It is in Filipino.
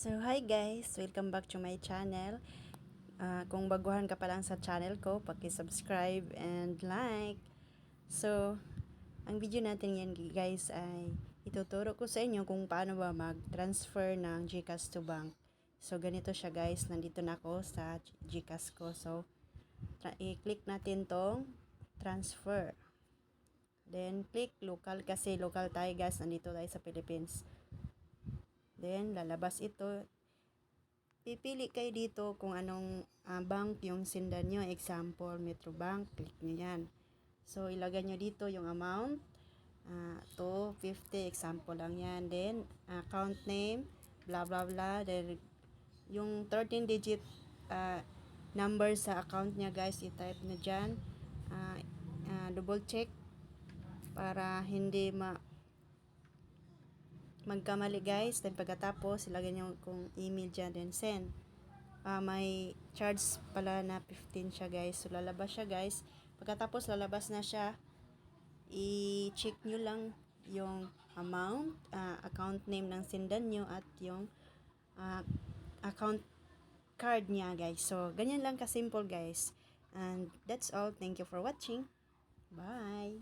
So, hi guys! Welcome back to my channel. Kung baguhan ka pa lang sa channel ko, paki-subscribe and like. So, ang video natin yan guys ay ituturo ko sa inyo kung paano ba mag-transfer ng GCash to bank. So, ganito siya guys. Nandito na ako sa GCash ko. So, i-click natin tong transfer. Then, click local kasi local tayo guys. Nandito tayo sa Philippines. Then, lalabas ito. Pipili kayo dito kung anong bank yung sindan nyo. Example, Metrobank. Click nyo yan. So, ilagay nyo dito yung amount. 250. Example lang yan. Then, account name. Blah, blah, blah. Then, yung 13-digit number sa account nya guys. I-type na dyan. Double check. Para hindi magkamali guys. Then pagkatapos ilagay nyo kung email dyan, then send. May charge pala na 15 siya guys. So lalabas siya guys. Pagkatapos lalabas na siya, i-check nyo lang yung amount, account name ng sindan nyo at yung account card niya guys. So ganyan lang ka simple guys. And that's all. Thank you for watching. Bye.